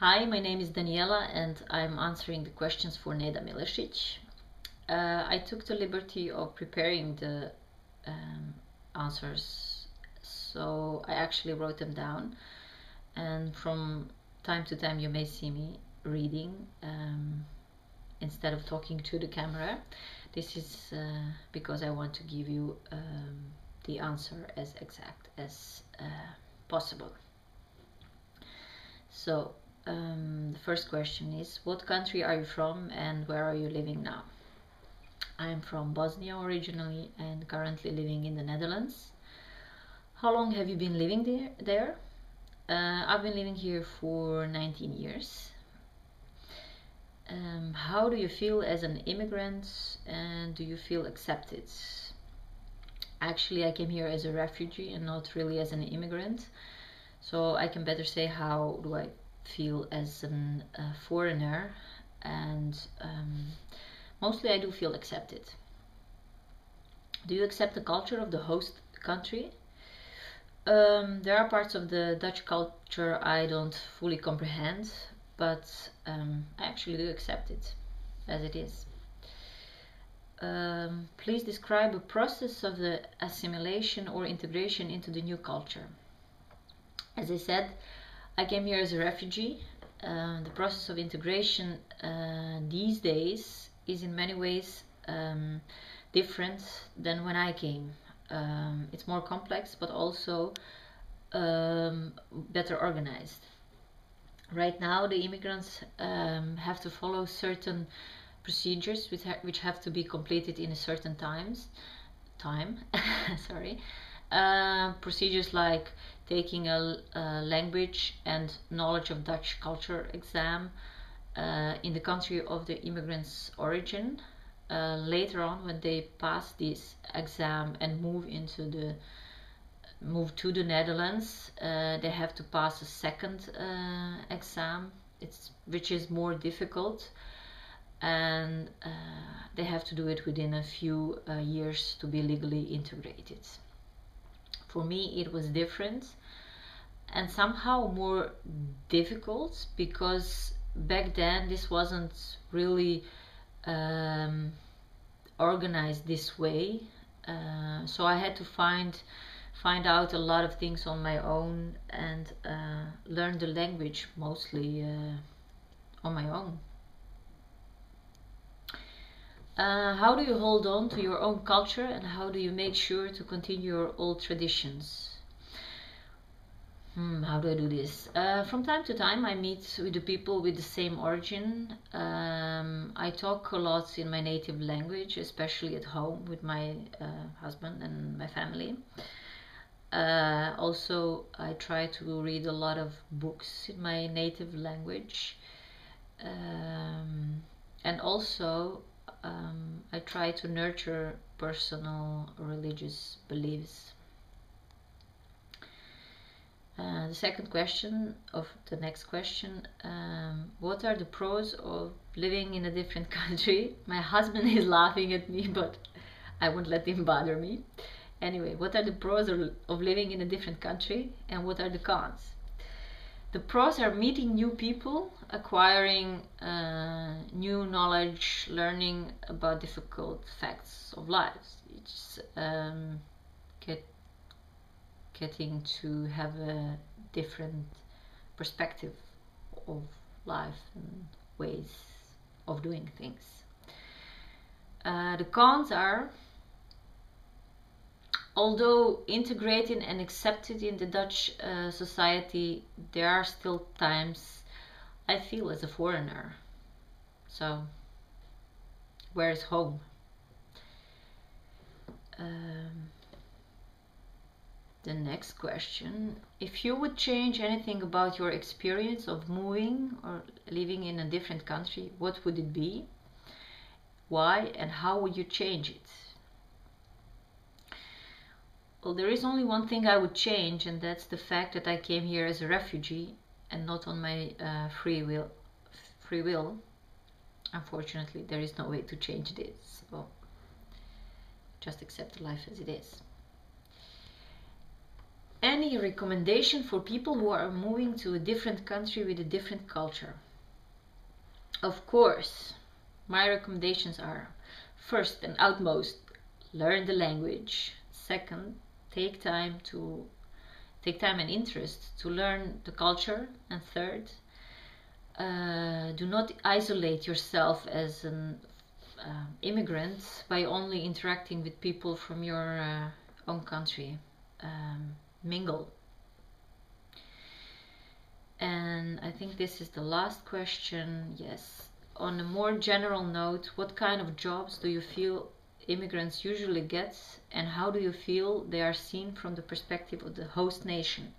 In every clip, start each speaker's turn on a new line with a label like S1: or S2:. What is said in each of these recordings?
S1: Hi, my name is Daniela and I'm answering the questions for Neda Milesic. I took the liberty of preparing the answers, so I actually wrote them down, and from time to time you may see me reading instead of talking to the camera. This is because I want to give you the answer as exact as possible. So, the first question is, what country are you from and where are you living now? I am from Bosnia originally and currently living in the Netherlands. How long have you been living there? I've been living here for 19 years. How do you feel as an immigrant and do you feel accepted? Actually, I came here as a refugee and not really as an immigrant, so I can better say how do I feel as a foreigner, and mostly I do feel accepted. Do you accept the culture of the host country? There are parts of the Dutch culture I don't fully comprehend, but I actually do accept it as it is. Please describe a process of the assimilation or integration into the new culture. As I said, I came here as a refugee. The process of integration these days is in many ways different than when I came. It's more complex, but also better organized. Right now, the immigrants have to follow certain procedures which have to be completed in a certain time. Sorry. Procedures like taking a language and knowledge of Dutch culture exam in the country of the immigrant's origin. Later on, when they pass this exam and move to the Netherlands, they have to pass a second exam, which is more difficult, and they have to do it within a few years to be legally integrated. For me, it was different and somehow more difficult because back then this wasn't really organized this way. So I had to find out a lot of things on my own and learn the language mostly on my own. How do you hold on to your own culture and how do you make sure to continue your old traditions? How do I do this? From time to time I meet with the people with the same origin. I talk a lot in my native language, especially at home with my husband and my family. Also, I try to read a lot of books in my native language, and also I try to nurture personal religious beliefs. The second question of the next question, what are the pros of living in a different country? My husband is laughing at me, but I won't let him bother me. Anyway, what are the pros of living in a different country and what are the cons? The pros are meeting new people, acquiring new knowledge, learning about difficult facts of life. It's getting to have a different perspective of life and ways of doing things. The cons are, although integrated and accepted in the Dutch society, there are still times I feel as a foreigner. So, where is home? The next question, if you would change anything about your experience of moving or living in a different country, what would it be? Why and how would you change it? Well, there is only one thing I would change, and that's the fact that I came here as a refugee and not on my free will. Unfortunately, there is no way to change this, so just accept life as it is. Any recommendation for people who are moving to a different country with a different culture? Of course, my recommendations are: first and outmost, learn the language. Second, take time and interest to learn the culture. And third, do not isolate yourself as an immigrant by only interacting with people from your own country. Mingle. And I think this is the last question. Yes. On a more general note, what kind of jobs do you feel immigrants usually get, and how do you feel they are seen from the perspective of the host nation?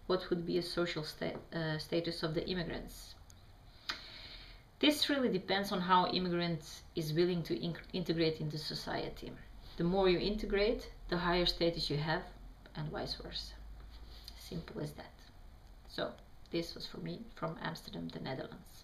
S1: What would be a social status of the immigrants? This really depends on how immigrants is willing to integrate into society. The more you integrate, the higher status you have, and vice versa. Simple as that. So, this was for me from Amsterdam, the Netherlands.